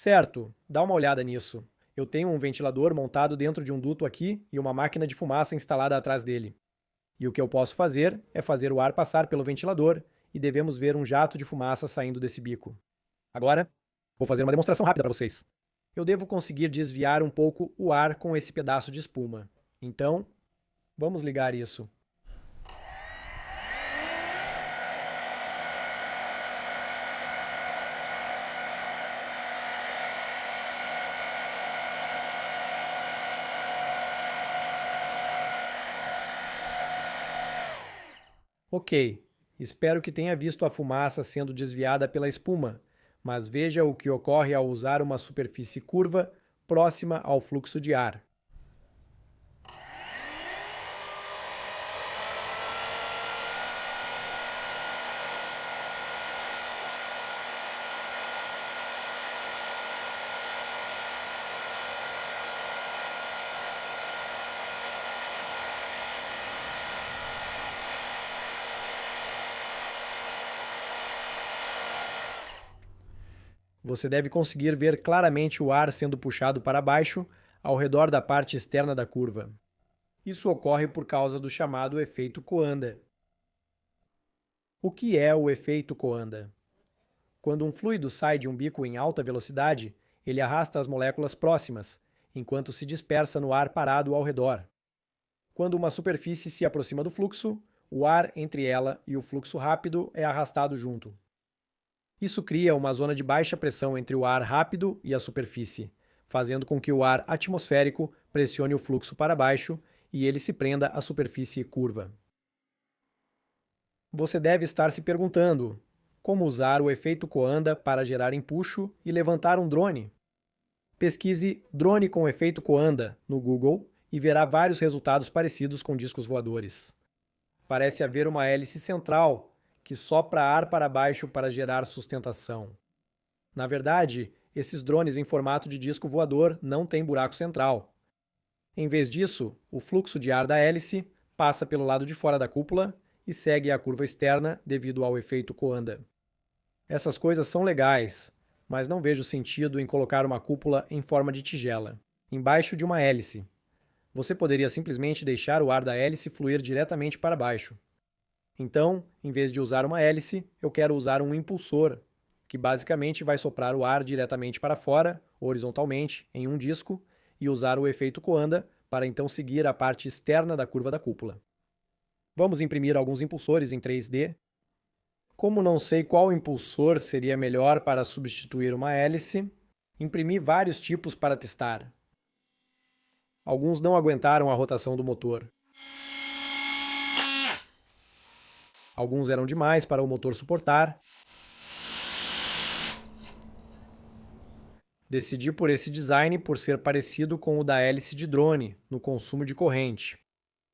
Certo, dá uma olhada nisso. Eu tenho um ventilador montado dentro de um duto aqui e uma máquina de fumaça instalada atrás dele. E o que eu posso fazer é fazer o ar passar pelo ventilador e devemos ver um jato de fumaça saindo desse bico. Agora, vou fazer uma demonstração rápida para vocês. Eu devo conseguir desviar um pouco o ar com esse pedaço de espuma. Então, vamos ligar isso. Ok, espero que tenha visto a fumaça sendo desviada pela espuma, mas veja o que ocorre ao usar uma superfície curva próxima ao fluxo de ar. Você deve conseguir ver claramente o ar sendo puxado para baixo ao redor da parte externa da curva. Isso ocorre por causa do chamado efeito Coanda. O que é o efeito Coanda? Quando um fluido sai de um bico em alta velocidade, ele arrasta as moléculas próximas, enquanto se dispersa no ar parado ao redor. Quando uma superfície se aproxima do fluxo, o ar entre ela e o fluxo rápido é arrastado junto. Isso cria uma zona de baixa pressão entre o ar rápido e a superfície, fazendo com que o ar atmosférico pressione o fluxo para baixo e ele se prenda à superfície curva. Você deve estar se perguntando: como usar o efeito Coanda para gerar empuxo e levantar um drone? Pesquise drone com efeito Coanda no Google e verá vários resultados parecidos com discos voadores. Parece haver uma hélice central que sopra ar para baixo para gerar sustentação. Na verdade, esses drones em formato de disco voador não têm buraco central. Em vez disso, o fluxo de ar da hélice passa pelo lado de fora da cúpula e segue a curva externa devido ao efeito Coanda. Essas coisas são legais, mas não vejo sentido em colocar uma cúpula em forma de tigela, embaixo de uma hélice. Você poderia simplesmente deixar o ar da hélice fluir diretamente para baixo. Então, em vez de usar uma hélice, eu quero usar um impulsor, que basicamente vai soprar o ar diretamente para fora, horizontalmente, em um disco, e usar o efeito Coanda para então seguir a parte externa da curva da cúpula. Vamos imprimir alguns impulsores em 3D. Como não sei qual impulsor seria melhor para substituir uma hélice, imprimi vários tipos para testar. Alguns não aguentaram a rotação do motor. Alguns eram demais para o motor suportar. Decidi por esse design por ser parecido com o da hélice de drone no consumo de corrente.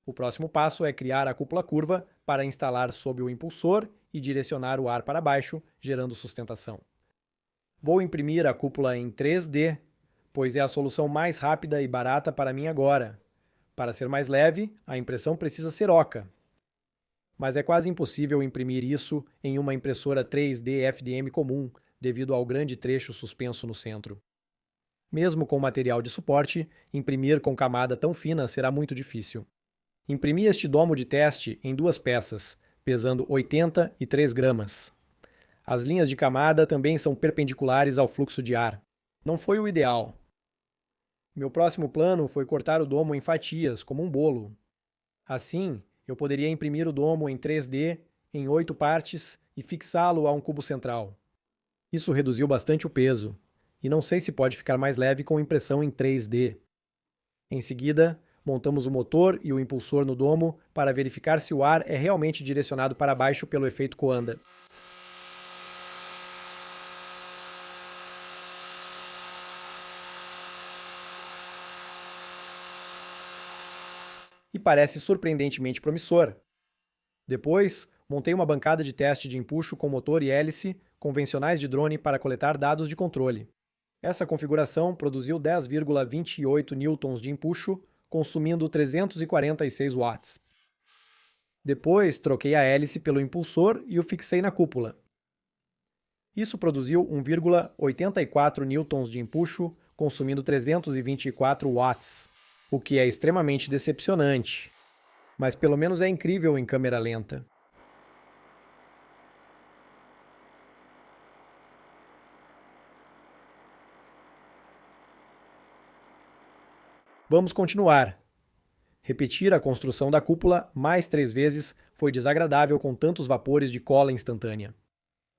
O próximo passo é criar a cúpula curva para instalar sob o impulsor e direcionar o ar para baixo, gerando sustentação. Vou imprimir a cúpula em 3D, pois é a solução mais rápida e barata para mim agora. Para ser mais leve, a impressão precisa ser oca. Mas é quase impossível imprimir isso em uma impressora 3D FDM comum, devido ao grande trecho suspenso no centro. Mesmo com material de suporte, imprimir com camada tão fina será muito difícil. Imprimi este domo de teste em 2 peças, pesando 83 gramas. As linhas de camada também são perpendiculares ao fluxo de ar. Não foi o ideal. Meu próximo plano foi cortar o domo em fatias, como um bolo. Assim, eu poderia imprimir o domo em 3D, em 8 partes, e fixá-lo a um cubo central. Isso reduziu bastante o peso, e não sei se pode ficar mais leve com impressão em 3D. Em seguida, montamos o motor e o impulsor no domo para verificar se o ar é realmente direcionado para baixo pelo efeito Coanda. E parece surpreendentemente promissor. Depois, montei uma bancada de teste de empuxo com motor e hélice convencionais de drone para coletar dados de controle. Essa configuração produziu 10,28 newtons de empuxo, consumindo 346 watts. Depois, troquei a hélice pelo impulsor e o fixei na cúpula. Isso produziu 1,84 newtons de empuxo, consumindo 324 watts, o que é extremamente decepcionante, mas pelo menos é incrível em câmera lenta. Vamos continuar. Repetir a construção da cúpula mais 3 vezes foi desagradável com tantos vapores de cola instantânea.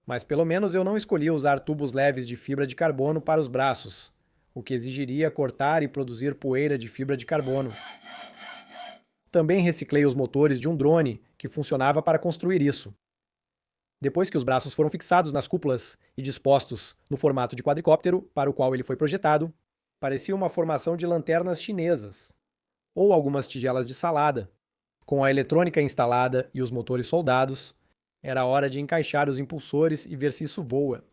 Mas pelo menos eu não escolhi usar tubos leves de fibra de carbono para os braços, o que exigiria cortar e produzir poeira de fibra de carbono. Também reciclei os motores de um drone que funcionava para construir isso. Depois que os braços foram fixados nas cúpulas e dispostos no formato de quadricóptero para o qual ele foi projetado, parecia uma formação de lanternas chinesas, ou algumas tigelas de salada. Com a eletrônica instalada e os motores soldados, era hora de encaixar os impulsores e ver se isso voa.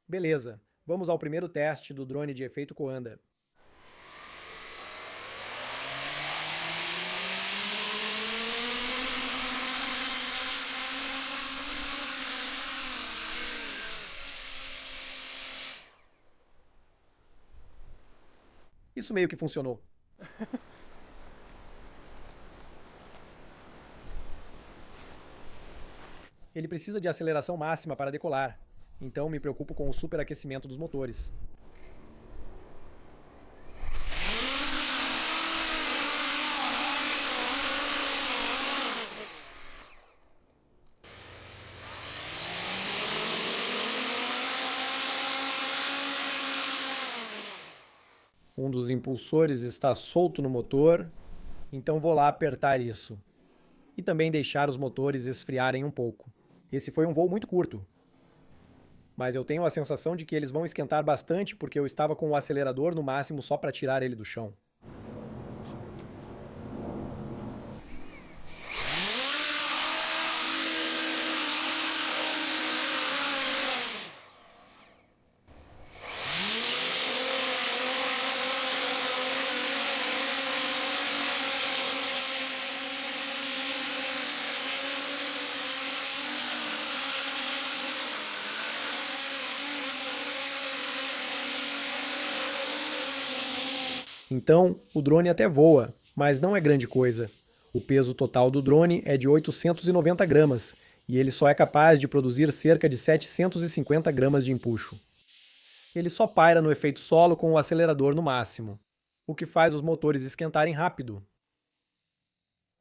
Beleza, vamos ao primeiro teste do drone de efeito Coanda. Isso meio que funcionou. Ele precisa de aceleração máxima para decolar, então me preocupo com o superaquecimento dos motores. Um dos impulsores está solto no motor, então vou lá apertar isso. E também deixar os motores esfriarem um pouco. Esse foi um voo muito curto, mas eu tenho a sensação de que eles vão esquentar bastante porque eu estava com o acelerador no máximo só para tirar ele do chão. Então, o drone até voa, mas não é grande coisa. O peso total do drone é de 890 gramas, e ele só é capaz de produzir cerca de 750 gramas de empuxo. Ele só paira no efeito solo com o acelerador no máximo, o que faz os motores esquentarem rápido.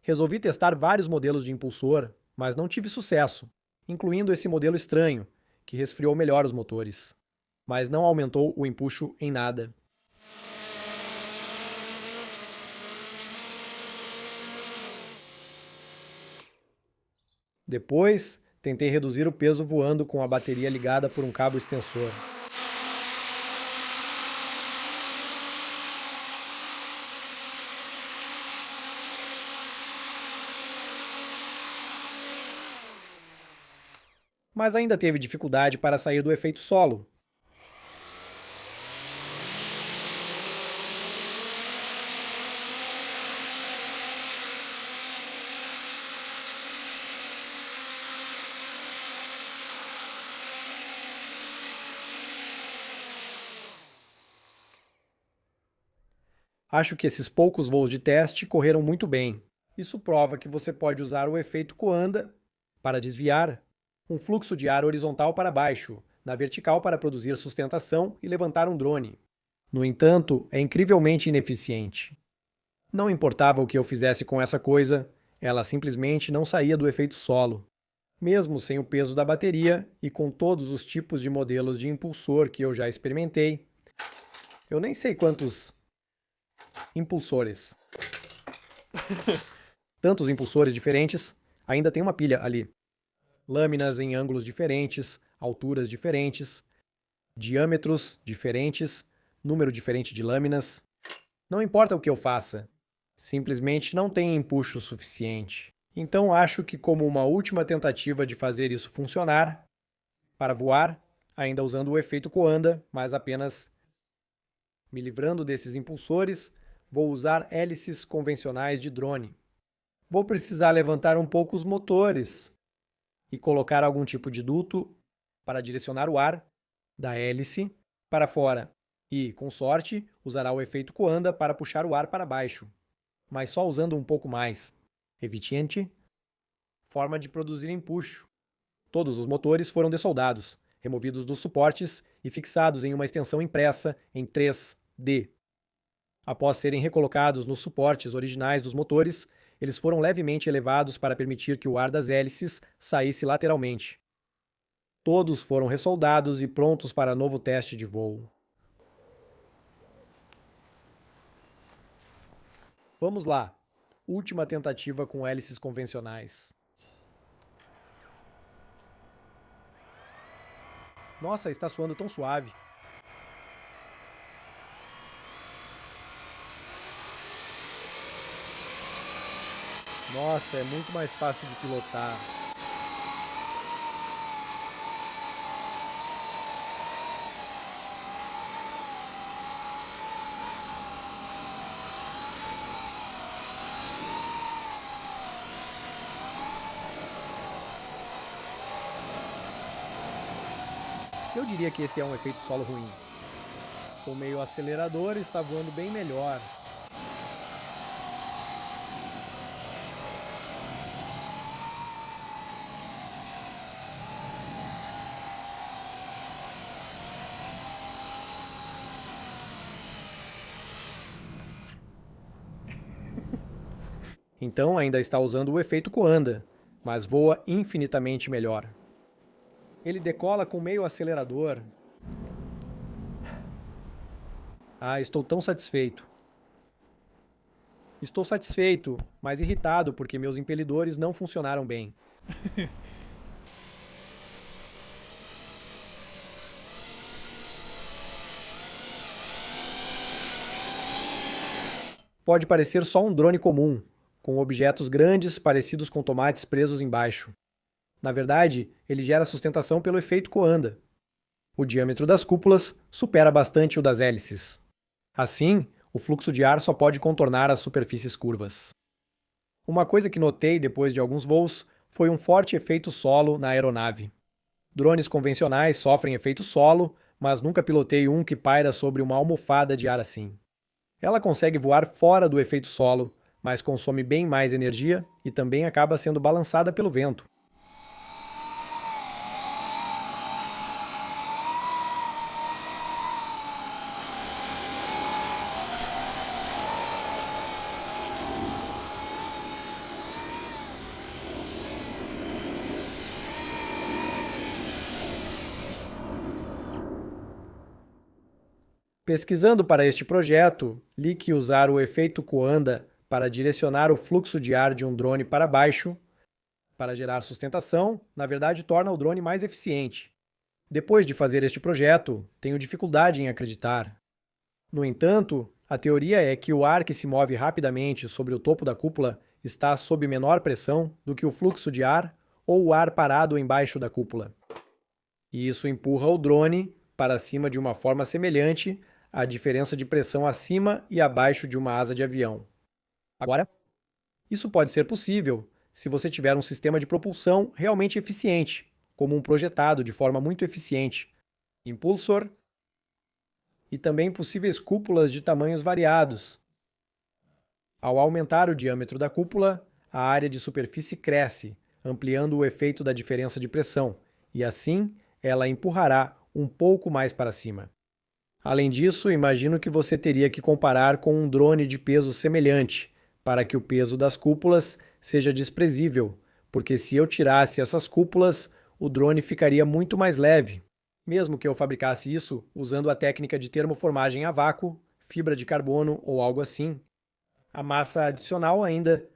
Resolvi testar vários modelos de impulsor, mas não tive sucesso, incluindo esse modelo estranho, que resfriou melhor os motores, mas não aumentou o empuxo em nada. Depois, tentei reduzir o peso voando com a bateria ligada por um cabo extensor. Mas ainda teve dificuldade para sair do efeito solo. Acho que esses poucos voos de teste correram muito bem. Isso prova que você pode usar o efeito Coanda para desviar um fluxo de ar horizontal para baixo, na vertical para produzir sustentação e levantar um drone. No entanto, é incrivelmente ineficiente. Não importava o que eu fizesse com essa coisa, ela simplesmente não saía do efeito solo. Mesmo sem o peso da bateria e com todos os tipos de modelos de impulsor que eu já experimentei, eu nem sei quantos impulsores. Tantos impulsores diferentes, ainda tem uma pilha ali. Lâminas em ângulos diferentes, alturas diferentes, diâmetros diferentes, número diferente de lâminas. Não importa o que eu faça, simplesmente não tem empuxo suficiente. Então acho que como uma última tentativa de fazer isso funcionar, para voar, ainda usando o efeito Coanda, mas apenas me livrando desses impulsores, vou usar hélices convencionais de drone. Vou precisar levantar um pouco os motores e colocar algum tipo de duto para direcionar o ar da hélice para fora e, com sorte, usará o efeito Coanda para puxar o ar para baixo, mas só usando um pouco mais eficiente forma de produzir empuxo. Todos os motores foram dessoldados, removidos dos suportes e fixados em uma extensão impressa em 3D. Após serem recolocados nos suportes originais dos motores, eles foram levemente elevados para permitir que o ar das hélices saísse lateralmente. Todos foram ressoldados e prontos para novo teste de voo. Vamos lá. Última tentativa com hélices convencionais. Nossa, está soando tão suave. Nossa, é muito mais fácil de pilotar. Eu diria que esse é um efeito solo ruim. Com meio acelerador está voando bem melhor. Então ainda está usando o efeito Coanda, mas voa infinitamente melhor. Ele decola com meio acelerador. Ah, estou tão satisfeito. Estou satisfeito, mas irritado porque meus impelidores não funcionaram bem. Pode parecer só um drone comum, com objetos grandes parecidos com tomates presos embaixo. Na verdade, ele gera sustentação pelo efeito Coanda. O diâmetro das cúpulas supera bastante o das hélices. Assim, o fluxo de ar só pode contornar as superfícies curvas. Uma coisa que notei depois de alguns voos foi um forte efeito solo na aeronave. Drones convencionais sofrem efeito solo, mas nunca pilotei um que paira sobre uma almofada de ar assim. Ela consegue voar fora do efeito solo, mas consome bem mais energia e também acaba sendo balançada pelo vento. Pesquisando para este projeto, li que usar o efeito Coanda para direcionar o fluxo de ar de um drone para baixo, para gerar sustentação, na verdade torna o drone mais eficiente. Depois de fazer este projeto, tenho dificuldade em acreditar. No entanto, a teoria é que o ar que se move rapidamente sobre o topo da cúpula está sob menor pressão do que o fluxo de ar ou o ar parado embaixo da cúpula. E isso empurra o drone para cima de uma forma semelhante à diferença de pressão acima e abaixo de uma asa de avião. Agora, isso pode ser possível se você tiver um sistema de propulsão realmente eficiente, como um projetado de forma muito eficiente, impulsor e também possíveis cúpulas de tamanhos variados. Ao aumentar o diâmetro da cúpula, a área de superfície cresce, ampliando o efeito da diferença de pressão, e assim ela empurrará um pouco mais para cima. Além disso, imagino que você teria que comparar com um drone de peso semelhante, para que o peso das cúpulas seja desprezível, porque se eu tirasse essas cúpulas, o drone ficaria muito mais leve. Mesmo que eu fabricasse isso usando a técnica de termoformagem a vácuo, fibra de carbono ou algo assim, a massa adicional ainda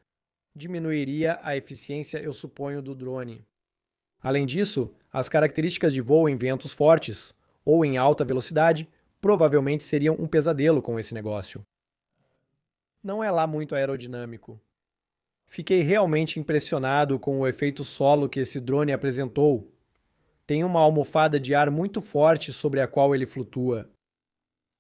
diminuiria a eficiência, eu suponho, do drone. Além disso, as características de voo em ventos fortes ou em alta velocidade provavelmente seriam um pesadelo com esse negócio. Não é lá muito aerodinâmico. Fiquei realmente impressionado com o efeito solo que esse drone apresentou. Tem uma almofada de ar muito forte sobre a qual ele flutua.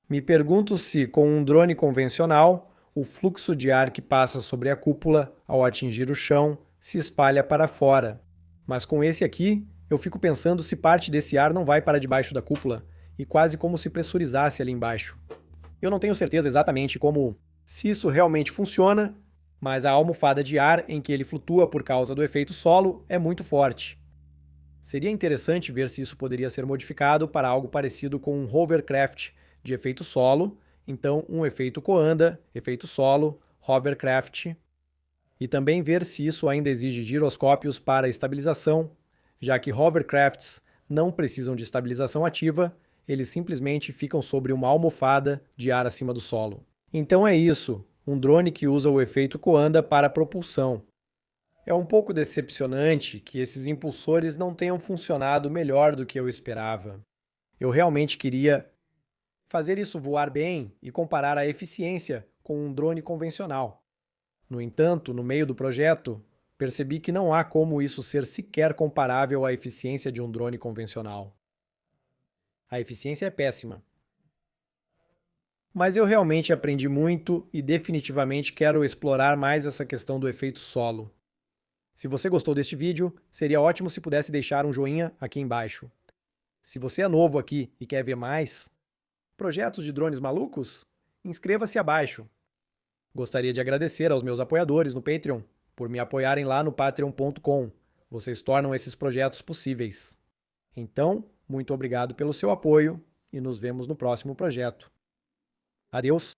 Me pergunto se, com um drone convencional, o fluxo de ar que passa sobre a cúpula, ao atingir o chão, se espalha para fora. Mas com esse aqui, eu fico pensando se parte desse ar não vai para debaixo da cúpula e quase como se pressurizasse ali embaixo. Eu não tenho certeza exatamente se isso realmente funciona, mas a almofada de ar em que ele flutua por causa do efeito solo é muito forte. Seria interessante ver se isso poderia ser modificado para algo parecido com um hovercraft de efeito solo, então um efeito Coanda, efeito solo, hovercraft, e também ver se isso ainda exige giroscópios para estabilização, já que hovercrafts não precisam de estabilização ativa, eles simplesmente ficam sobre uma almofada de ar acima do solo. Então é isso, um drone que usa o efeito Coanda para propulsão. É um pouco decepcionante que esses impulsores não tenham funcionado melhor do que eu esperava. Eu realmente queria fazer isso voar bem e comparar a eficiência com um drone convencional. No entanto, no meio do projeto, percebi que não há como isso ser sequer comparável à eficiência de um drone convencional. A eficiência é péssima. Mas eu realmente aprendi muito e definitivamente quero explorar mais essa questão do efeito solo. Se você gostou deste vídeo, seria ótimo se pudesse deixar um joinha aqui embaixo. Se você é novo aqui e quer ver mais projetos de drones malucos, inscreva-se abaixo. Gostaria de agradecer aos meus apoiadores no Patreon por me apoiarem lá no patreon.com. Vocês tornam esses projetos possíveis. Então, muito obrigado pelo seu apoio e nos vemos no próximo projeto. Adeus!